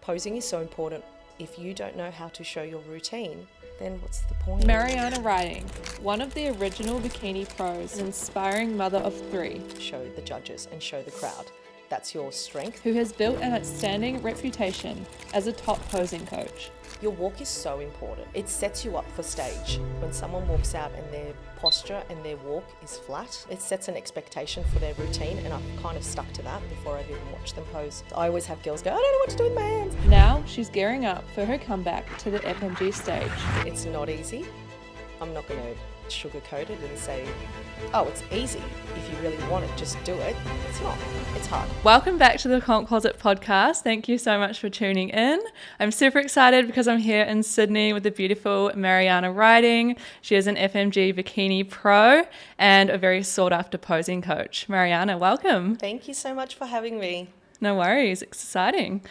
posing is so important. If you don't know how to show your routine, then what's the point? Marijana Ryding, one of the original bikini pros, an inspiring mother of 3. Show the judges and show the crowd. That's your strength. Who has built an outstanding reputation as a top posing coach. Your walk is so important. It sets you up for stage. When someone walks out and their posture and their walk is flat, it sets an expectation for their routine, and I've kind of stuck to that before I've even watched them pose. I always have girls go, I don't know what to do with my hands. Now she's gearing up for her comeback to the FMG stage. It's not easy. I'm not going to sugarcoat it and say, oh, it's easy. If you really want it, just do it. It's not. It's hard. Welcome back to the Comp Closet podcast. Thank you so much for tuning in. I'm super excited because I'm here in Sydney with the beautiful Marijana Ryding. She is an FMG Bikini Pro and a very sought after posing coach. Marijana, welcome. Thank you so much for having me. No worries. Exciting.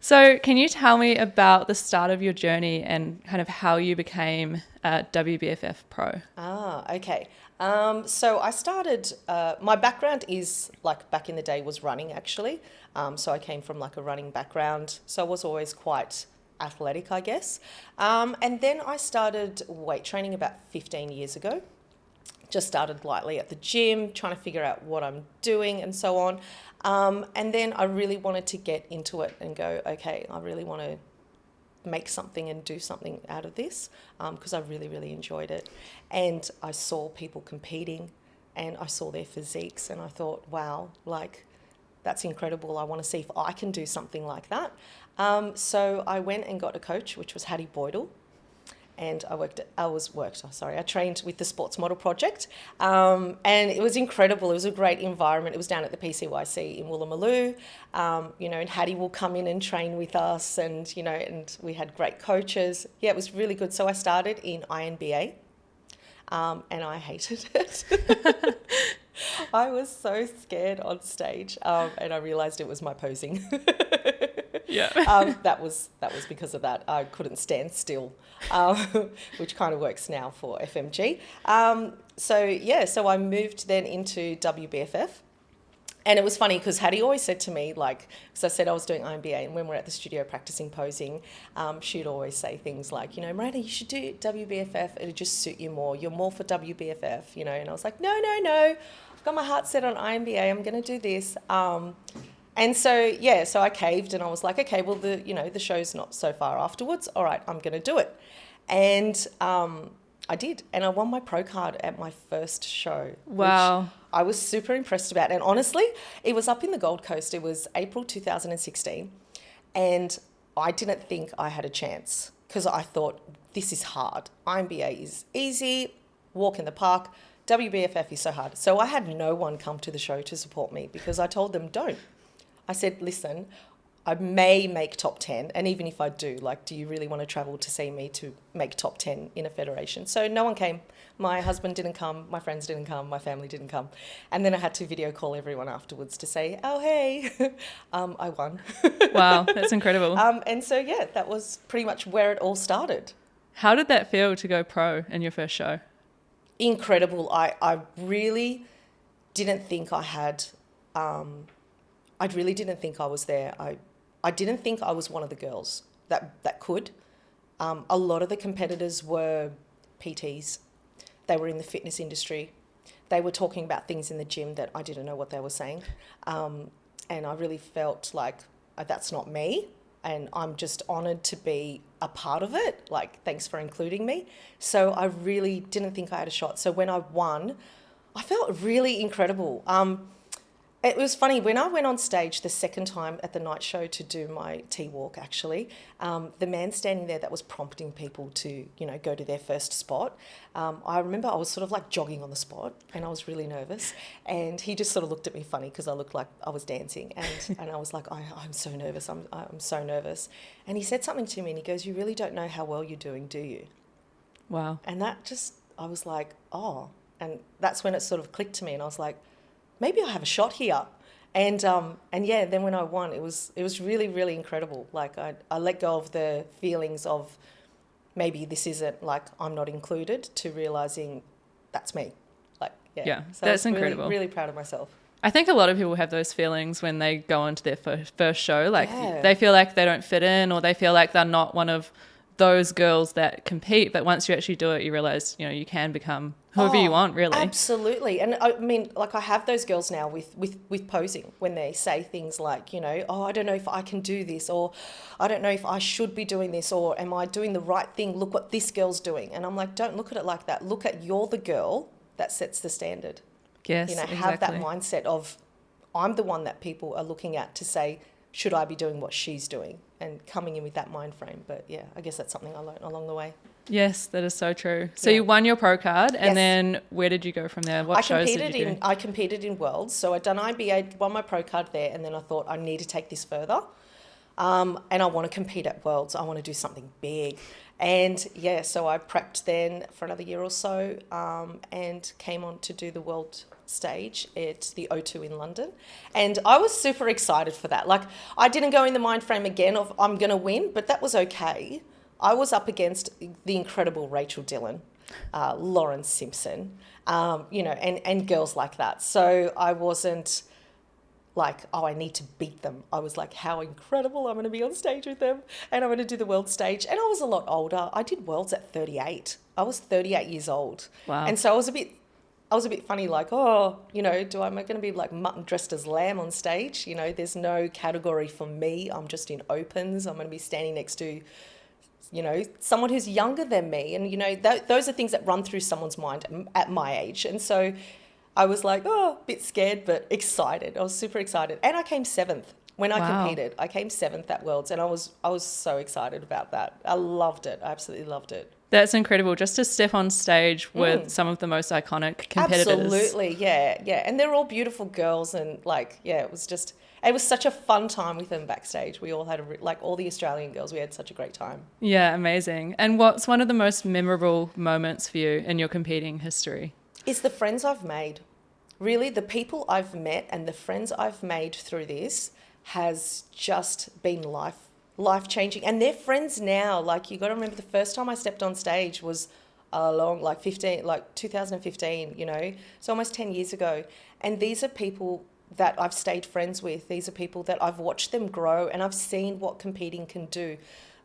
So can you tell me about the start of your journey and kind of how you became a WBFF Pro? Okay. So I started, my background is like back in the day was running actually. So I came from like a running background. So I was always quite athletic, I guess. And then I started weight training about 15 years ago. Just started lightly at the gym, trying to figure out what I'm doing and so on. And then I really wanted to get into it and go, okay, I really want to make something and do something out of this because I really, really enjoyed it. And I saw people competing and I saw their physiques and I thought, wow, like that's incredible. I want to see if I can do something like that. So I went and got a coach, which was Hattie Boydell. And I trained with the Sports Model Project, and it was incredible. It was a great environment. It was down at the PCYC in Woolloomooloo, and Hattie will come in and train with us, and we had great coaches. Yeah, it was really good. So I started in INBA, and I hated it. I was so scared on stage, and I realised it was my posing. Yeah. That was because of that. I couldn't stand still, which kind of works now for FMG. So I moved then into WBFF. And it was funny because Hattie always said to me, because I said I was doing IMBA, and when we're at the studio practicing posing, she'd always say things like, Miranda, you should do WBFF. It'll just suit you more. You're more for WBFF, And I was like, no. I've got my heart set on IMBA. I'm going to do this. And so I caved and I was like, okay, well, the show's not so far afterwards. All right, I'm going to do it. And I did. And I won my pro card at my first show. Wow. Which I was super impressed about. And honestly, it was up in the Gold Coast. It was April 2016. And I didn't think I had a chance because I thought, this is hard. IMBA is easy, walk in the park. WBFF is so hard. So I had no one come to the show to support me because I told them, don't. I said, listen, I may make top 10. And even if I do, do you really want to travel to see me to make top 10 in a federation? So no one came. My husband didn't come. My friends didn't come. My family didn't come. And then I had to video call everyone afterwards to say, oh, hey, I won. Wow, that's incredible. And so, that was pretty much where it all started. How did that feel to go pro in your first show? Incredible. I really didn't think I had... I really didn't think I was there. I didn't think I was one of the girls that could. A lot of the competitors were PTs. They were in the fitness industry. They were talking about things in the gym that I didn't know what they were saying. And I really felt like that's not me. And I'm just honoured to be a part of it. Thanks for including me. So I really didn't think I had a shot. So when I won, I felt really incredible. It was funny, when I went on stage the second time at the night show to do my T-walk, actually, the man standing there that was prompting people to, go to their first spot, I remember I was sort of jogging on the spot and I was really nervous. And he just sort of looked at me funny because I looked like I was dancing. And I was like, I'm so nervous, I'm so nervous. And he said something to me and he goes, you really don't know how well you're doing, do you? Wow. And that just, I was like, oh. And that's when it sort of clicked to me and I was like, maybe I have a shot here. And then when I won, it was really, really incredible. I let go of the feelings of maybe this isn't I'm not included to realising that's me. Yeah, so that's I was incredible. Really, really proud of myself. I think a lot of people have those feelings when they go onto their first show. Like Yeah. they feel like they don't fit in, or they feel like they're not one of those girls that compete. But once you actually do it, you realize, you can become whoever you want, really. Absolutely. And I mean, like I have those girls now with posing when they say things like, oh, I don't know if I can do this, or I don't know if I should be doing this, or am I doing the right thing? Look what this girl's doing. And I'm like, don't look at it like that. Look at you're the girl that sets the standard. Yes, Have that exactly. mindset of I'm the one that people are looking at to say, should I be doing what she's doing? And coming in with that mind frame. But yeah, I guess that's something I learned along the way. Yes, that is so true. So Yeah. you won your pro card, and Yes. then where did you go from there? What shows did you do? I competed in Worlds, so I'd done IBA, won my pro card there, and then I thought I need to take this further, and I want to compete at Worlds. I want to do something big, and yeah, so I prepped then for another year or so, and came on to do the world stage at the O2 in London, and I was super excited for that. Like I didn't go in the mind frame again of I'm going to win, but that was okay. I was up against the incredible Rachel Dillon, Lauren Simpson, and girls like that. So I wasn't like, oh, I need to beat them. I was like, how incredible, I'm going to be on stage with them and I'm going to do the world stage. And I was a lot older. I did worlds at 38. I was 38 years old. Wow. And so I was a bit funny, like, oh, am I going to be like mutton dressed as lamb on stage? There's no category for me. I'm just in opens. I'm going to be standing next to someone who's younger than me. And, those are things that run through someone's mind at my age. And so I was like, oh, a bit scared, but excited. I was super excited. And I came 7th when I competed. I came 7th at Worlds, and I was so excited about that. I loved it. I absolutely loved it. That's incredible, just to step on stage with some of the most iconic competitors. Absolutely, yeah. And they're all beautiful girls, and it was such a fun time with them backstage. We all had all the Australian girls, we had such a great time. Yeah, amazing. And what's one of the most memorable moments for you in your competing history? It's the friends I've made. Really, the people I've met and the friends I've made through this has just been life-changing. And they're friends now. Like, you got to remember, the first time I stepped on stage was 2015, so almost 10 years ago. And these are people that I've stayed friends with. These are people that I've watched them grow, and I've seen what competing can do.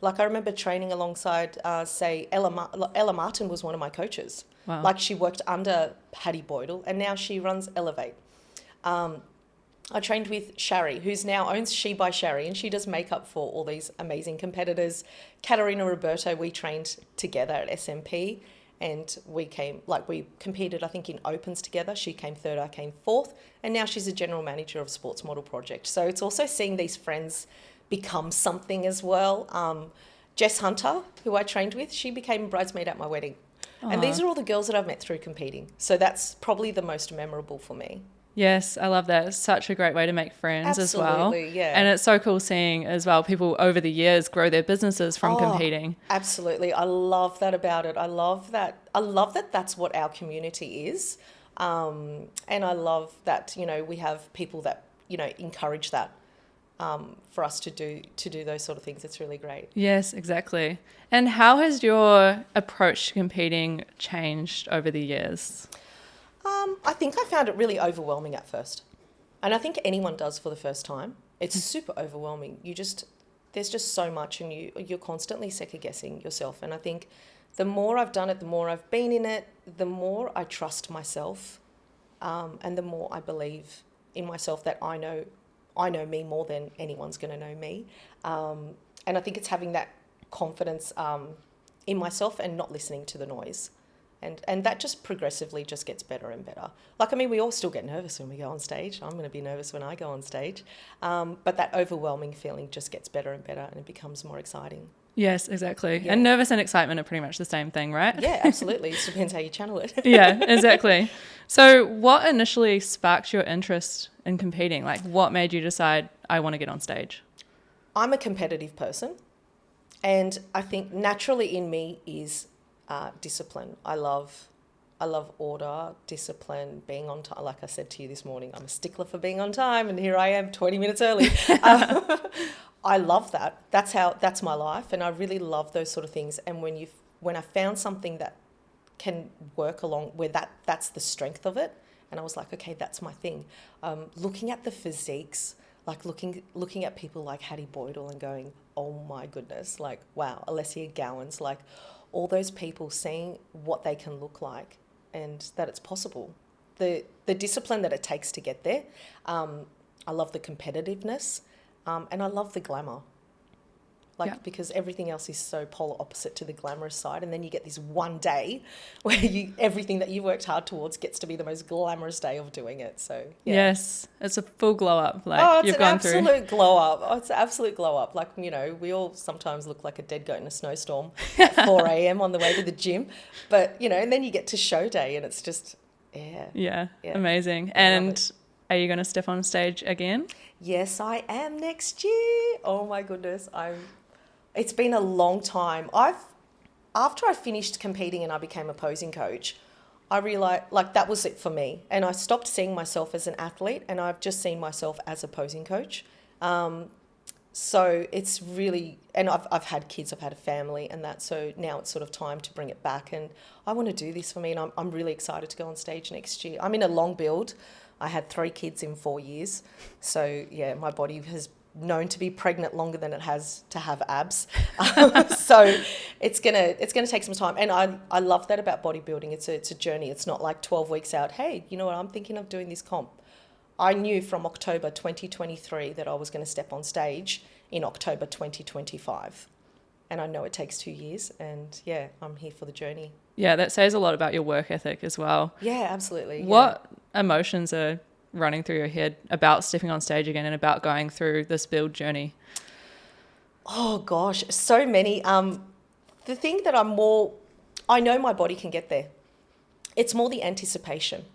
Like, I remember training alongside, Ella Martin was one of my coaches. Wow. Like, she worked under Paddy Boydell, and now she runs Elevate. I trained with Shari, who's now owns She by Shari, and she does makeup for all these amazing competitors. Katarina Roberto, we trained together at SMP, and we competed, I think, in opens together. She came 3rd, I came 4th, and now she's a general manager of Sports Model Project. So it's also seeing these friends become something as well. Jess Hunter, who I trained with, she became bridesmaid at my wedding. Aww. And these are all the girls that I've met through competing. So that's probably the most memorable for me. Yes, I love that. It's such a great way to make friends as well. Absolutely, yeah. And it's so cool seeing as well people over the years grow their businesses from competing. Absolutely. I love that about it. I love that that's what our community is. And I love that, we have people that, encourage that. For us to do those sort of things. It's really great. Yes, exactly. And how has your approach to competing changed over the years? I think I found it really overwhelming at first. And I think anyone does for the first time. It's super overwhelming. There's just so much, and you're constantly second guessing yourself. And I think the more I've done it, the more I've been in it, the more I trust myself, and the more I believe in myself that I know me more than anyone's going to know me. And I think it's having that confidence in myself and not listening to the noise. And that just progressively just gets better and better. We all still get nervous when we go on stage. I'm going to be nervous when I go on stage. But that overwhelming feeling just gets better and better, and it becomes more exciting. Yes, exactly. Yeah. And nervous and excitement are pretty much the same thing, right? Yeah, absolutely. It just depends how you channel it. Yeah, exactly. So what initially sparked your interest in competing? Like, what made you decide, I want to get on stage? I'm a competitive person, and I think naturally in me is discipline. I love order, discipline, being on time. Like I said to you this morning, I'm a stickler for being on time, and here I am 20 minutes early. I love that. That's my life, and I really love those sort of things. And when I found something that can work along where that's the strength of it, And I was like, okay, that's my thing. Looking at the physiques, like looking at people like Hattie Boydell and going, oh my goodness, like, wow, Alessia Gowans, like all those people, seeing what they can look like and that it's possible. The discipline that it takes to get there. I love the competitiveness, and I love the glamour. Because everything else is so polar opposite to the glamorous side, and then you get this one day where everything that you worked hard towards gets to be the most glamorous day of doing it. So yes, it's a full glow up. Like you've gone through. It's an absolute glow up. Oh, it's an absolute glow up. Like, you know, we all sometimes look like a dead goat in a snowstorm at 4 a.m. on the way to the gym, but you know, and then you get to show day, and it's just yeah. Amazing. And are you going to step on stage again? Yes, I am next year. Oh my goodness, It's been a long time. After I finished competing and I became a posing coach, I realized like that was it for me. And I stopped seeing myself as an athlete, and I've just seen myself as a posing coach. So it's really, and I've had kids, I've had a family and that. So now it's sort of time to bring it back. And I want to do this for me. And I'm really excited to go on stage next year. I'm in a long build. I had 3 kids in 4 years. So yeah, my body has known to be pregnant longer than it has to have abs. So it's gonna take some time. And I love that about bodybuilding. It's a journey. It's not like 12 weeks out, hey, you know what, I'm thinking of doing this comp. I knew from October 2023 that I was going to step on stage in October 2025. And I know it takes 2 years, and yeah, I'm here for the journey. Yeah, that says a lot about your work ethic as well. Yeah, absolutely. What emotions are running through your head about stepping on stage again and about going through this build journey? Oh gosh, so many. The thing that I know my body can get there. It's more the anticipation.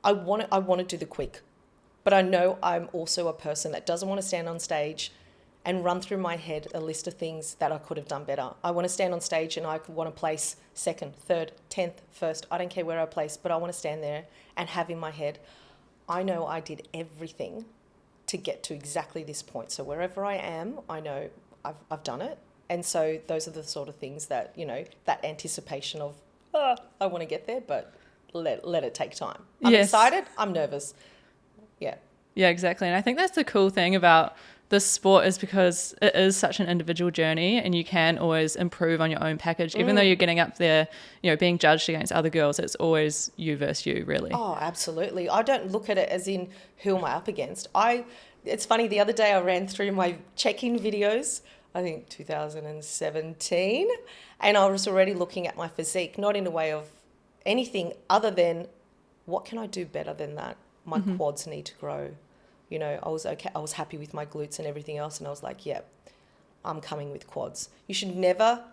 I want to do the quick, but I know I'm also a person that doesn't want to stand on stage and run through my head a list of things that I could have done better. I want to stand on stage and I want to place 2nd, 3rd, 10th, 1st. I don't care where I place, but I want to stand there and have in my head, I know I did everything to get to exactly this point. So wherever I am, I know I've done it. And so those are the sort of things that, you know, that anticipation of, I want to get there, but let it take time. I'm excited. I'm nervous. Yeah. Yeah, exactly. And I think that's the cool thing about this sport, is because it is such an individual journey, and you can always improve on your own package. Even though you're getting up there, you know, being judged against other girls, it's always you versus you, really. Oh, absolutely. I don't look at it as in who am I up against. It's funny, the other day I ran through my check-in videos, I think 2017, and I was already looking at my physique, not in a way of anything other than what can I do better than that? My quads need to grow. You know, I was okay. I was happy with my glutes and everything else. And I was like, yeah, I'm coming with quads. You should never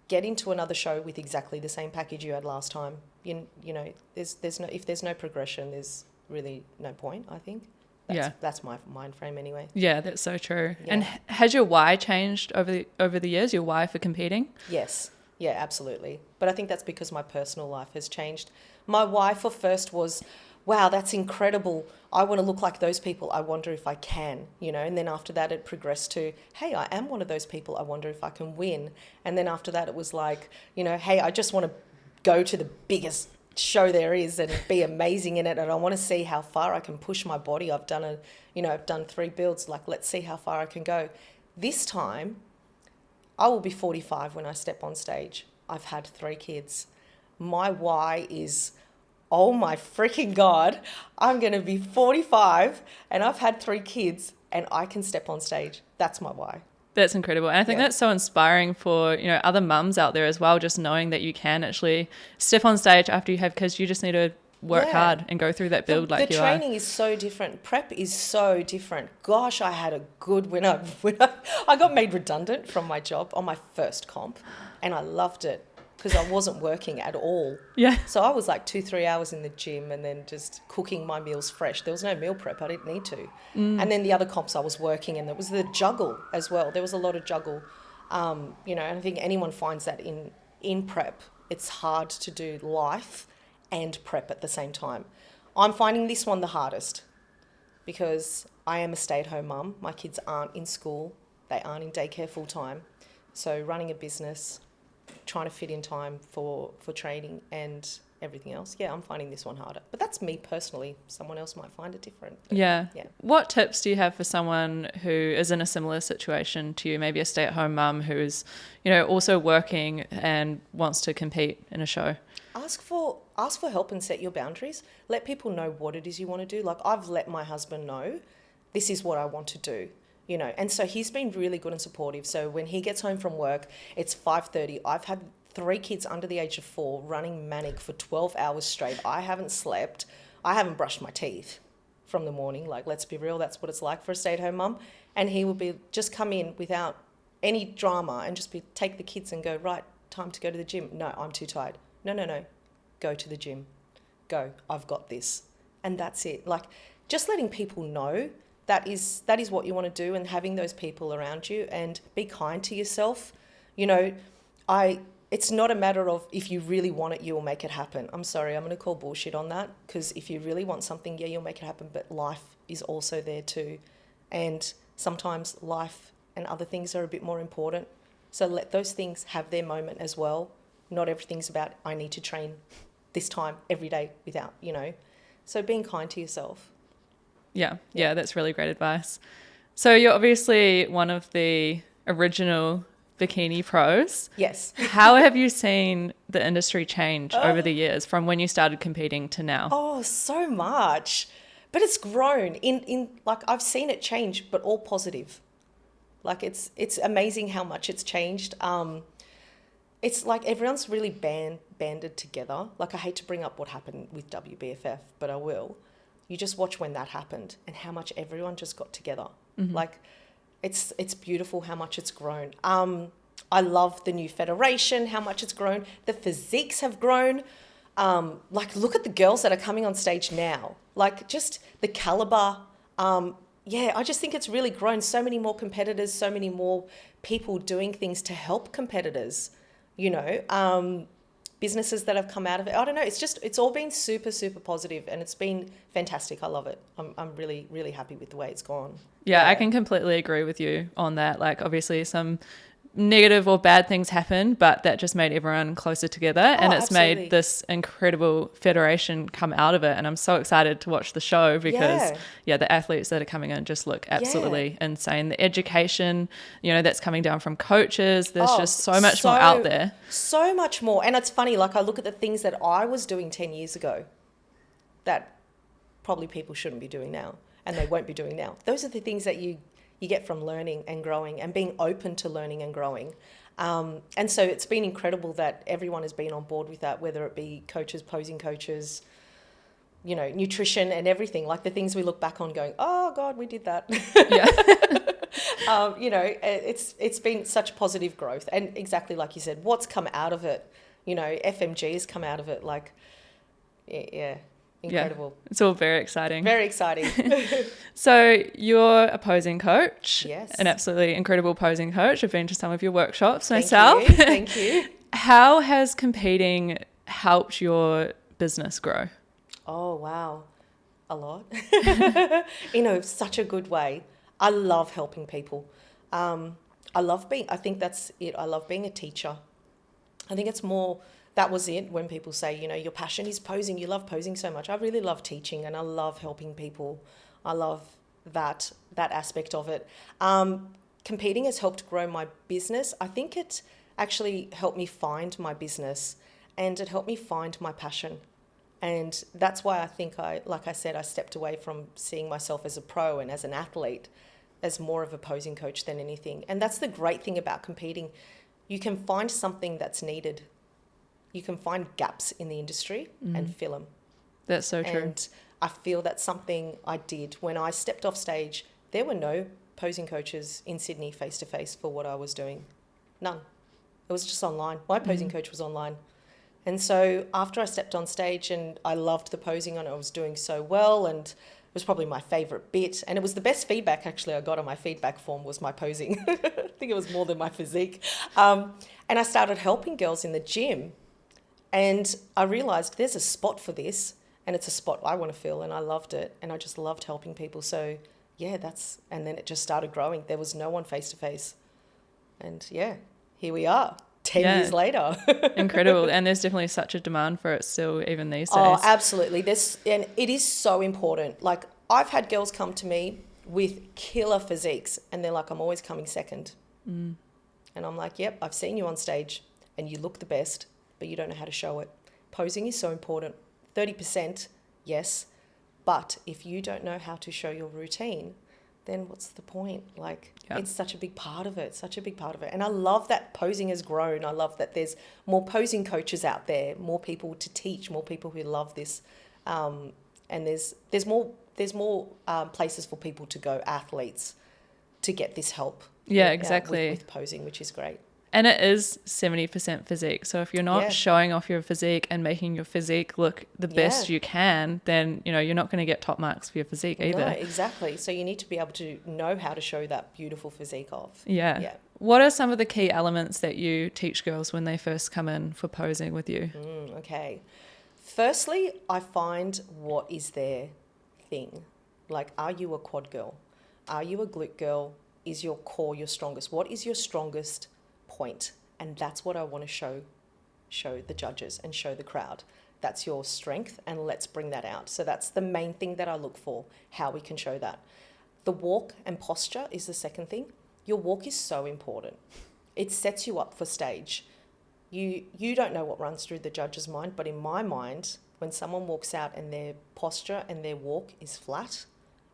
get into another show with exactly the same package you had last time. You know, if there's no progression, there's really no point, I think. That's my mind frame anyway. Yeah, that's so true. Yeah. And has your why changed over the years, your why for competing? Yes. Yeah, absolutely. But I think that's because my personal life has changed. My why for first was, wow, that's incredible. I want to look like those people. I wonder if I can, you know. And then after that, it progressed to, hey, I am one of those people. I wonder if I can win. And then after that, it was like, you know, hey, I just want to go to the biggest show there is and be amazing in it. And I want to see how far I can push my body. I've done 3 builds. Like, let's see how far I can go. This time, I will be 45 when I step on stage. I've had 3 kids. My why is, oh my freaking God, I'm going to be 45 and I've had 3 kids and I can step on stage. That's my why. That's incredible. And I think that's so inspiring for, you know, other mums out there as well, just knowing that you can actually step on stage after you have kids. You just need to work hard and go through that build like you are. The training is so different. Prep is so different. Gosh, I had a good winner. I got made redundant from my job on my first comp and I loved it because I wasn't working at all. Yeah. So I was like 2-3 hours in the gym and then just cooking my meals fresh. There was no meal prep. I didn't need to. And then the other comps I was working, and there was the juggle as well. There was a lot of juggle. You know, and I think anyone finds that in prep, it's hard to do life and prep at the same time. I'm finding this one the hardest because I am a stay-at-home mum. My kids aren't in school. They aren't in daycare full-time. So running a business, trying to fit in time for training and everything else, yeah, I'm finding this one harder. But that's me personally. Someone else might find it different. But Yeah. yeah. What tips do you have for someone who is in a similar situation to you, maybe a stay-at-home mum who's, also working and wants to compete in a show? Ask for help and set your boundaries. Let people know what it is you want to do. Like, I've let my husband know this is what I want to do, and so he's been really good and supportive. So when he gets home from work, it's 5:30. I've had 3 kids under the age of 4 running manic for 12 hours straight. I haven't slept. I haven't brushed my teeth from the morning. Like, let's be real, that's what it's like for a stay-at-home mum. And he will just come in without any drama and just take the kids and go, right, time to go to the gym. No, I'm too tired. No. Go to the gym. Go. I've got this. And that's it. Like, just letting people know that is what you want to do, and having those people around you, and be kind to yourself. It's not a matter of if you really want it, you'll make it happen. I'm sorry, I'm going to call bullshit on that, because if you really want something, yeah, you'll make it happen, but life is also there too. And sometimes life and other things are a bit more important. So let those things have their moment as well. Not everything's about, I need to train this time every day without, So being kind to yourself. Yeah, that's really great advice. So you're obviously one of the original bikini pros. Yes. How have you seen the industry change over the years from when you started competing to now? Oh, so much. But it's grown in like, I've seen it change, but all positive. Like, it's amazing how much it's changed. It's like everyone's really banded together. Like, I hate to bring up what happened with WBFF, but I will. You just watch when that happened and how much everyone just got together. Mm-hmm. Like, it's beautiful how much it's grown. I love the new federation, how much it's grown. The physiques have grown. Like, look at the girls that are coming on stage now. Like, just the caliber. I just think it's really grown. So many more competitors, so many more people doing things to help competitors, businesses that have come out of it. I don't know. It's all been super, super positive, and it's been fantastic. I love it. I'm really, really happy with the way it's gone. Yeah, I can completely agree with you on that. Like, obviously some negative or bad things happen, but that just made everyone closer together, and it's absolutely. made this incredible federation come out of it. And I'm so excited to watch the show because the athletes that are coming in just look absolutely insane. The education, that's coming down from coaches. There's just so much more out there. So much more. And it's funny, like, I look at the things that I was doing 10 years ago that probably people shouldn't be doing now, and they won't be doing now. Those are the things that you get from learning and growing and being open to learning and growing. And so it's been incredible that everyone has been on board with that, whether it be coaches, posing coaches, nutrition and everything. Like, the things we look back on going, oh God, we did that. Yeah. It's been such positive growth. And exactly like you said, what's come out of it, FMG has come out of it. Like, yeah. Incredible. Yeah, it's all very exciting. Very exciting. So you're a posing coach. Yes. An absolutely incredible posing coach. I've been to some of your workshops myself. Thank you. How has competing helped your business grow? Oh, wow. A lot. Such a good way. I love helping people. I think that's it. I love being a teacher. I think it's more... That was it when people say, your passion is posing. You love posing so much. I really love teaching, and I love helping people. I love that aspect of it. Competing has helped grow my business. I think it actually helped me find my business, and it helped me find my passion. And that's why I think I stepped away from seeing myself as a pro and as an athlete, as more of a posing coach than anything. And that's the great thing about competing. You can find something that's needed. You can find gaps in the industry and fill them. That's so true. And I feel that's something I did. When I stepped off stage, there were no posing coaches in Sydney face-to-face for what I was doing. None. It was just online. My posing coach was online. And so after I stepped on stage and I loved the posing and I was doing so well, and it was probably my favourite bit. And it was the best feedback actually I got on my feedback form was my posing. I think it was more than my physique. And I started helping girls in the gym. And I realised there's a spot for this, and it's a spot I want to fill, and I loved it, and I just loved helping people. So, and then it just started growing. There was no one face-to-face. And, here we are. 10 Yeah. years later. Incredible. And there's definitely such a demand for it still, even these days. Oh, absolutely. And it is so important. Like, I've had girls come to me with killer physiques and they're like, I'm always coming second. And I'm like, yep, I've seen you on stage and you look the best, but you don't know how to show it. Posing is so important. 30%, yes. But if you don't know how to show your routine, then what's the point? Like, it's such a big part of it, such a big part of it. And I love that posing has grown. I love that there's more posing coaches out there, more people to teach, more people who love this. And there's more places for people to go, athletes, to get this help. Yeah, exactly. With posing, which is great. And it is 70% physique. So if you're not showing off your physique and making your physique look the best you can, then, you know, you're not going to get top marks for your physique either. No, exactly. So you need to be able to know how to show that beautiful physique off. Yeah. What are some of the key elements that you teach girls when they first come in for posing with you? Okay. Firstly, I find what is their thing. Like, are you a quad girl? Are you a glute girl? Is your core your strongest? What is your strongest point? And that's what I want to show the judges and show the crowd. That's your strength, and let's bring that out. So that's the main thing that I look for, how we can show that. The walk and posture is the second thing. Your walk is so important. It sets you up for stage. You don't know what runs through the judge's mind, but in my mind, when someone walks out and their posture and their walk is flat,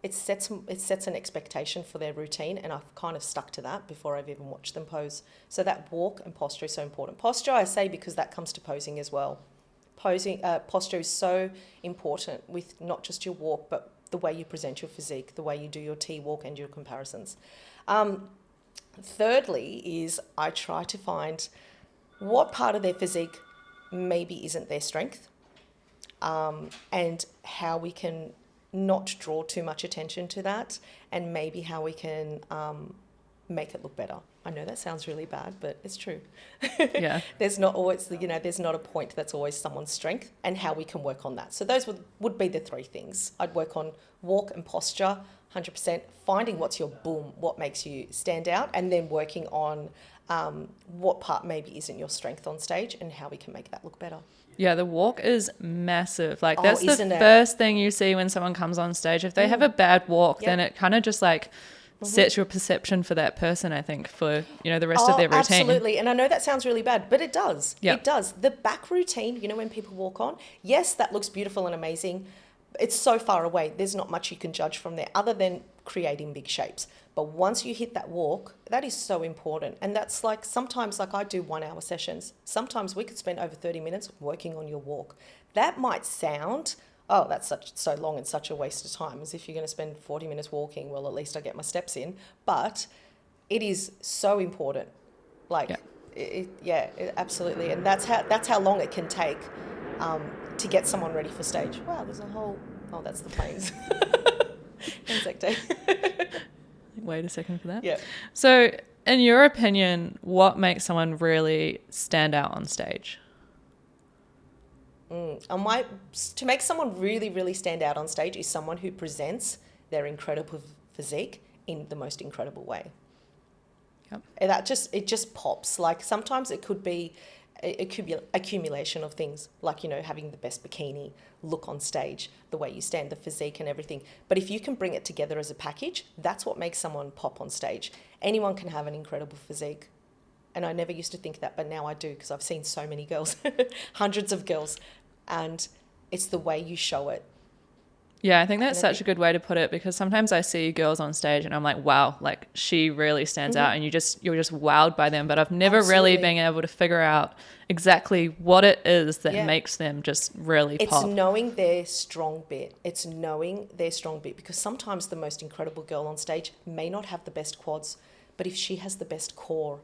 it sets an expectation for their routine, and I've kind of stuck to that before I've even watched them pose. So that walk and posture is so important. Posture, I say, because that comes to posing as well. Posture is so important with not just your walk, but the way you present your physique, the way you do your T-walk and your comparisons. Thirdly is I try to find what part of their physique maybe isn't their strength, and how we can not draw too much attention to that, and maybe how we can make it look better. I know that sounds really bad, but it's true. Yeah. There's not always, there's not a point that's always someone's strength, and how we can work on that. So those would be the three things. I'd work on walk and posture, 100%, finding what's your boom, what makes you stand out, and then working on what part maybe isn't your strength on stage and how we can make that look better. Yeah, the walk is massive. Like, that's the first thing you see when someone comes on stage. If they have a bad walk, then it kind of just like sets your perception for that person, I think, for, the rest of their routine. Absolutely. And I know that sounds really bad, but it does. Yep. It does. The back routine, when people walk on, yes, that looks beautiful and amazing. It's so far away. There's not much you can judge from there other than creating big shapes. But once you hit that walk, that is so important. And that's like, sometimes like I do 1 hour sessions. Sometimes we could spend over 30 minutes working on your walk. That might sound, oh, that's so long and such a waste of time, as if you're going to spend 40 minutes walking. Well, at least I get my steps in. But it is so important. Like, absolutely. And that's how long it can take to get someone ready for stage. Wow, there's a whole, that's the planes. Insect. Wait a second for that. Yeah. So, in your opinion, what makes someone really stand out on stage? To make someone really, really stand out on stage is someone who presents their incredible physique in the most incredible way. Yep. And it just pops. Like, sometimes it could be accumulation of things, like, having the best bikini, look on stage, the way you stand, the physique and everything. But if you can bring it together as a package, that's what makes someone pop on stage. Anyone can have an incredible physique. And I never used to think that, but now I do, because I've seen so many girls, hundreds of girls, and it's the way you show it. Yeah, I think that's such a good way to put it, because sometimes I see girls on stage and I'm like, wow, like, she really stands out, and you're just wowed by them. But I've never really been able to figure out exactly what it is that makes them just really pop. It's knowing their strong bit. Because sometimes the most incredible girl on stage may not have the best quads, but if she has the best core,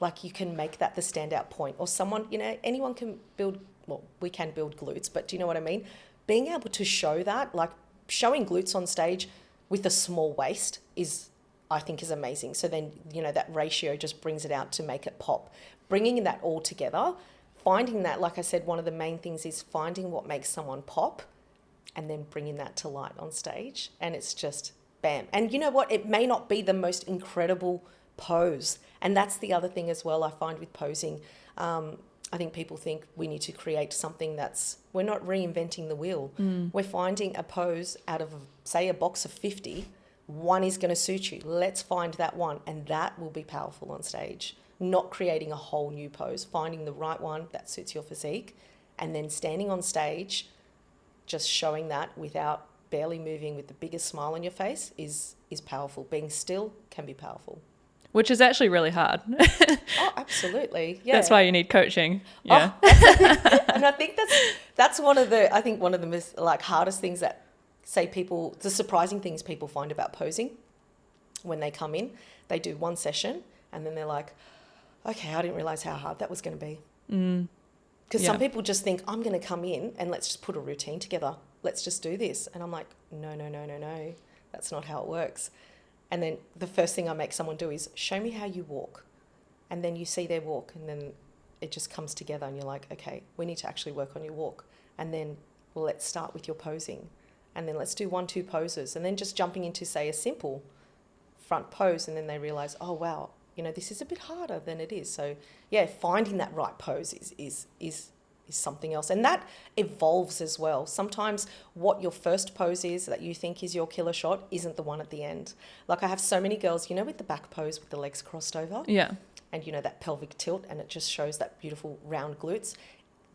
like, you can make that the standout point. Or someone, anyone can build, well, we can build glutes, but do you know what I mean? Being able to show that, like, showing glutes on stage with a small waist I think is amazing. So then, that ratio just brings it out to make it pop. Bringing that all together, finding that, like I said, one of the main things is finding what makes someone pop and then bringing that to light on stage. And it's just bam. And you know what? It may not be the most incredible pose. And that's the other thing as well I find with posing. I think people think we need to create something we're not reinventing the wheel. We're finding a pose out of, say, a box of 50. One is going to suit you. Let's find that one. And that will be powerful on stage. Not creating a whole new pose, finding the right one that suits your physique, and then standing on stage, just showing that without barely moving with the biggest smile on your face is powerful. Being still can be powerful. Which is actually really hard. Oh, absolutely. Yeah. That's why you need coaching. Yeah. Oh, and I think that's one of the hardest things that the surprising things people find about posing when they come in. They do one session and then they're like, okay, I didn't realize how hard that was going to be. Because some people just think, I'm going to come in and let's just put a routine together. Let's just do this. And I'm like, no. That's not how it works. And then the first thing I make someone do is show me how you walk. And then you see their walk and then it just comes together and you're like, okay, we need to actually work on your walk. And then let's start with your posing. And then let's do 1-2 poses. And then just jumping into, say, a simple front pose. And then they realize, oh, wow, this is a bit harder than it is. So, yeah, finding that right pose is something else. And that evolves as well. Sometimes what your first pose is that you think is your killer shot isn't the one at the end. Like I have so many girls, with the back pose with the legs crossed over. Yeah. And, that pelvic tilt, and it just shows that beautiful round glutes.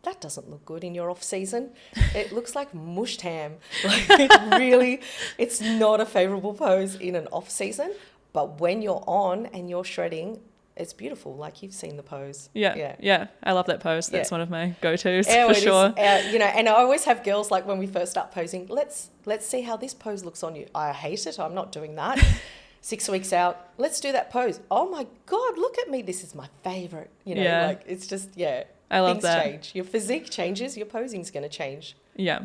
That doesn't look good in your off season. It looks like mushed ham. It's not a favorable pose in an off season. But when you're on and you're shredding, it's beautiful. Like you've seen the pose. Yeah. I love that pose. That's one of my go-tos for sure. And I always have girls like when we first start posing, let's see how this pose looks on you. I hate it. I'm not doing that. 6 weeks out, let's do that pose. Oh my God, look at me. This is my favorite. It's just, I love things that. change. Your physique changes, your posing's going to change. Yeah.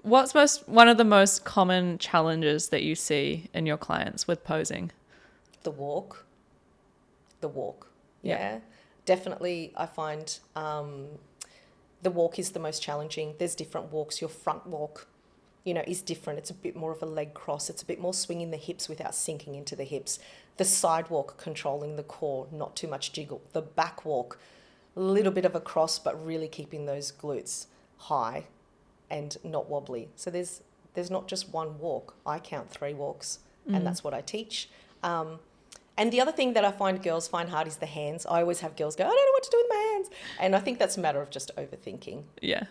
What's one of the most common challenges that you see in your clients with posing? The walk. Yeah. Definitely I find the walk is the most challenging. There's different walks. Your front walk, is different. It's a bit more of a leg cross. It's a bit more swinging the hips without sinking into the hips. The side walk, controlling the core, not too much jiggle. The back walk, a little bit of a cross, but really keeping those glutes high and not wobbly. So there's not just one walk. I count 3 walks, and that's what I teach. And the other thing that I find girls find hard is the hands. I always have girls go, I don't know what to do with my hands. And I think that's a matter of just overthinking. Yeah.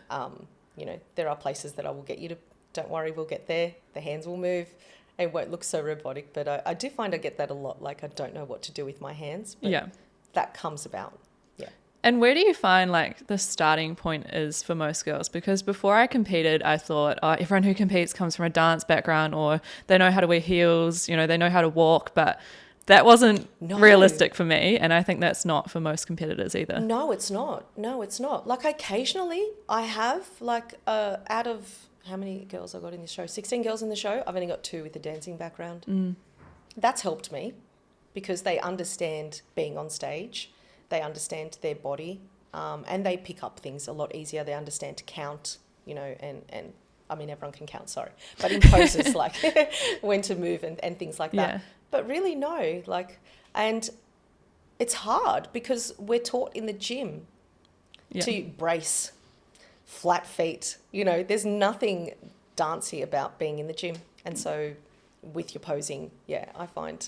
There are places that I will get you to, don't worry, we'll get there. The hands will move. It won't look so robotic. But I do find I get that a lot. Like I don't know what to do with my hands. But that comes about. Yeah. And where do you find the starting point is for most girls? Because before I competed, I thought, everyone who competes comes from a dance background or they know how to wear heels, they know how to walk, but that wasn't realistic for me. And I think that's not for most competitors either. No, it's not. Like occasionally I have out of how many girls I got in this show? 16 girls in the show. I've only got 2 with a dancing background. That's helped me because they understand being on stage. They understand their body and they pick up things a lot easier. They understand to count, and I mean, everyone can count, sorry. But in poses, when to move and things like that. Yeah. But really, no. And it's hard because we're taught in the gym to brace, flat feet. There's nothing dancey about being in the gym. And so with your posing, I find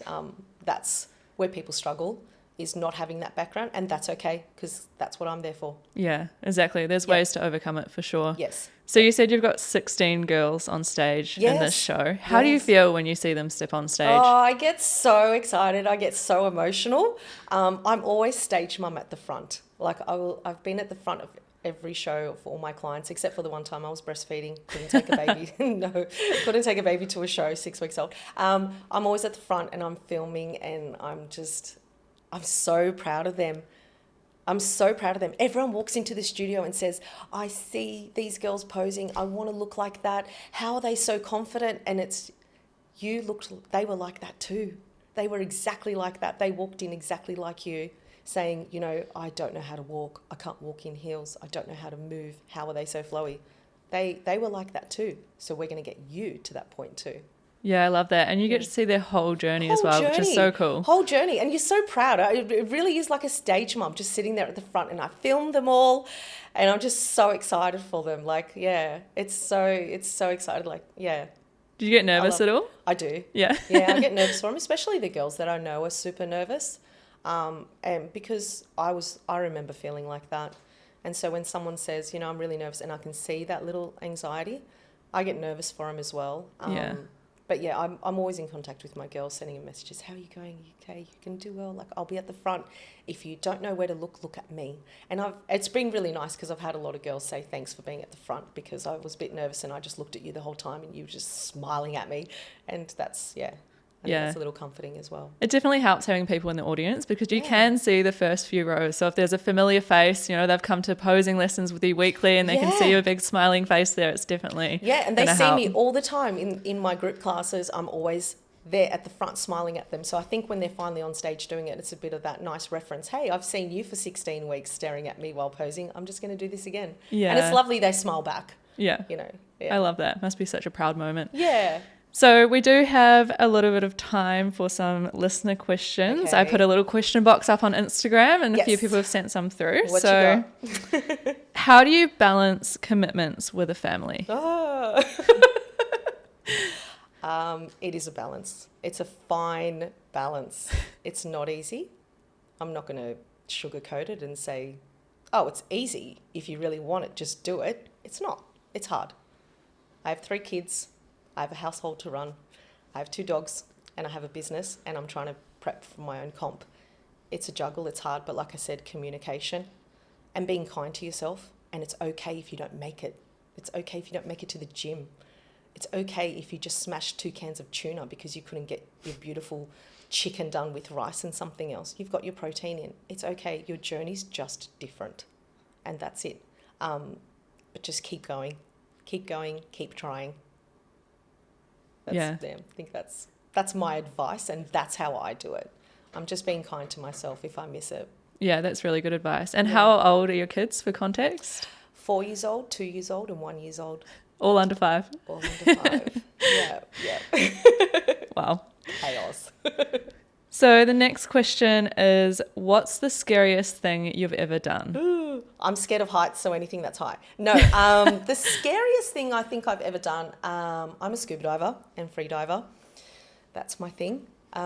that's where people struggle, is not having that background, and that's okay because that's what I'm there for. Yeah, exactly. There's ways to overcome it for sure. Yes. So you said you've got 16 girls on stage in this show. How do you feel when you see them step on stage? Oh, I get so excited. I get so emotional. I'm always stage mum at the front. I've been at the front of every show for all my clients, except for the one time I was breastfeeding. Couldn't take a baby. Couldn't take a baby to a show, 6 weeks old. I'm always at the front and I'm filming and I'm so proud of them. Everyone walks into the studio and says, I see these girls posing. I want to look like that. How are they so confident? And they were like that too. They were exactly like that. They walked in exactly like you, saying, I don't know how to walk. I can't walk in heels. I don't know how to move. How are they so flowy? They were like that too. So we're going to get you to that point too. Yeah, I love that. And you get to see their whole journey as well, which is so cool. Whole journey. And you're so proud. It really is like a stage mom just sitting there at the front, and I film them all and I'm just so excited for them. Like, yeah, it's so excited. Like, yeah. Do you get nervous at all? I do. Yeah. Yeah, I get nervous for them, especially the girls that I know are super nervous. And because I remember feeling like that. And so when someone says, you know, I'm really nervous and I can see that little anxiety, I get nervous for them as well. Yeah. But yeah, I'm always in contact with my girls, sending them messages. How are you going? Are you okay? You can do well. Like, I'll be at the front. If you don't know where to look at me. And it's been really nice because I've had a lot of girls say thanks for being at the front, because I was a bit nervous and I just looked at you the whole time and you were just smiling at me. And that's, yeah. I think that's a little comforting as well. It definitely helps having people in the audience, because you can see the first few rows. So if there's a familiar face, you know, they've come to posing lessons with you weekly and they can see your big smiling face there. It's definitely and they see me all the time in my group classes. I'm always there at the front smiling at them. So I think when they're finally on stage doing it, it's a bit of that nice reference. Hey, I've seen you for 16 weeks staring at me while posing. I'm just going to do this again. Yeah. And it's lovely they smile back. Yeah. You know. I love that. Must be such a proud moment. Yeah. So we do have a little bit of time for some listener questions. I put a little question box up on Instagram and a few people have sent some through. What you got? How do you balance commitments with a family? Oh. It is a balance. It's a fine balance. It's not easy. I'm not going to sugarcoat it and say, oh, it's easy. If you really want it, just do it. It's not. It's hard. I have 3 kids. I have a household to run. I have 2 dogs and I have a business, and I'm trying to prep for my own comp. It's a juggle. It's hard. But like I said, communication and being kind to yourself. And it's okay if you don't make it. It's okay if you don't make it to the gym. It's okay if you just smashed 2 cans of tuna because you couldn't get your beautiful chicken done with rice and something else. You've got your protein in. It's okay. Your journey's just different. And that's it. But just keep going. Keep going. Keep trying. I think that's my advice, and that's how I do it. I'm just being kind to myself if I miss it. Yeah, that's really good advice. And how old are your kids, for context? 4 years old, 2 years old, and 1 year old. All under 5? All under 5. Yeah. Wow. Chaos. So the next question is, what's the scariest thing you've ever done? I'm scared of heights, so anything that's high. No, the scariest thing I think I've ever done, I'm a scuba diver and free diver. That's my thing. I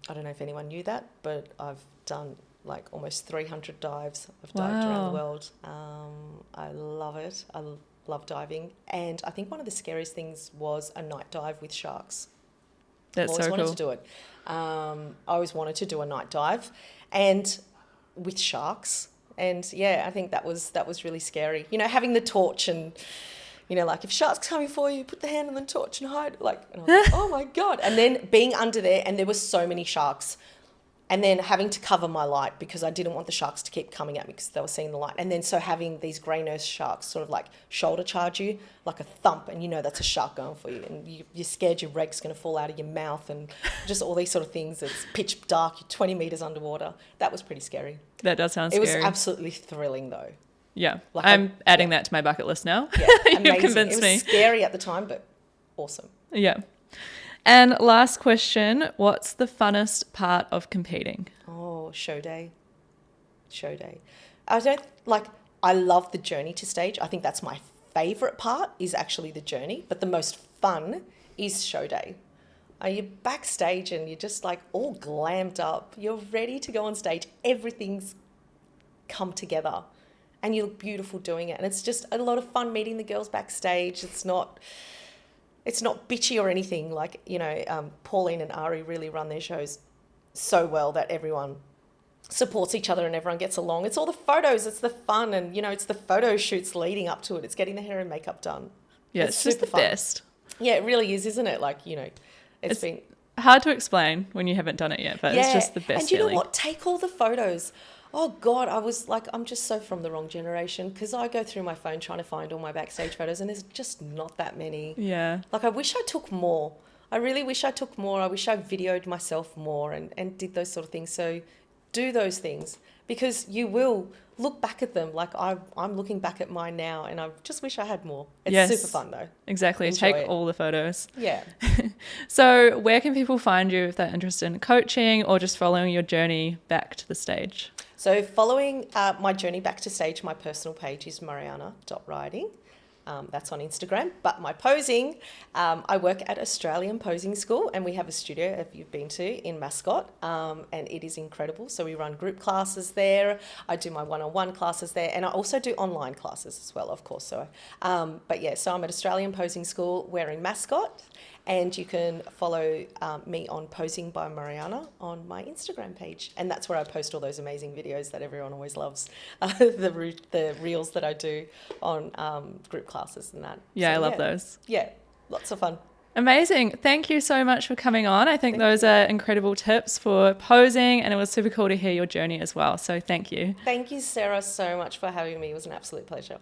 don't know if anyone knew that, but I've done like almost 300 dives. I've dived around the world. I love it. I love diving. And I think one of the scariest things was a night dive with sharks. That's so cool. I always wanted to do it. I always wanted to do a night dive and with sharks. And yeah, I think that was really scary. You know, having the torch and, you know, like if sharks coming for you, put the hand on the torch and hide. Like, and I was like, oh my God. And then being under there, and there were so many sharks, and then having to cover my light because I didn't want the sharks to keep coming at me because they were seeing the light. And then so having these grey nose sharks sort of like shoulder charge you like a thump, and you know that's a shark going for you, and you're scared your reg's going to fall out of your mouth, and just all these sort of things. It's pitch dark, you're 20 metres underwater. That was pretty scary. That does sound scary. It was absolutely thrilling though. Yeah, like I'm adding that to my bucket list now. Yeah, You've convinced me. It was scary at the time, but awesome. Yeah. And last question, what's the funnest part of competing? Oh, show day. I love the journey to stage. I think that's my favourite part, is actually the journey, but the most fun is show day. You're backstage and you're just like all glammed up. You're ready to go on stage. Everything's come together and you look beautiful doing it. And it's just a lot of fun meeting the girls backstage. It's not bitchy or anything. Like, you know, Pauline and Ari really run their shows so well that everyone supports each other and everyone gets along. It's all the photos, it's the fun, and, you know, it's the photo shoots leading up to it. It's getting the hair and makeup done. Yeah, it's just the best. Yeah, it really is, isn't it? Like, you know, it's been hard to explain when you haven't done it yet, but it's just the best and you feeling. know what? Take all the photos. Oh, God, I was like, I'm just so from the wrong generation, because I go through my phone trying to find all my backstage photos and there's just not that many. Yeah. Like, I wish I took more. I really wish I took more. I wish I videoed myself more and did those sort of things. So do those things. because you will look back at them. Like I'm looking back at mine now, and I just wish I had more. It's Yes. super fun though. Exactly. Enjoy Take it. all the photos. Yeah. So where can people find you if they're interested in coaching or just following your journey back to the stage? So following my journey back to stage, my personal page is Marijana.Ryding. That's on Instagram. But my posing, I work at Australian Posing School, and we have a studio, if you've been to, in Mascot, and it is incredible. So we run group classes there. I do my one-on-one classes there, and I also do online classes as well, of course. So, but yeah, so I'm at Australian Posing School. We're in Mascot, and you can follow me on Posing by Marijana on my Instagram page, and that's where I post all those amazing videos that everyone always loves, the reels that I do on group classes and that. Yeah, So, I love those. Yeah, lots of fun. Amazing. Thank you so much for coming on. I think those are incredible tips for posing, and it was super cool to hear your journey as well. So thank you. Thank you, Sarah, so much for having me. It was an absolute pleasure.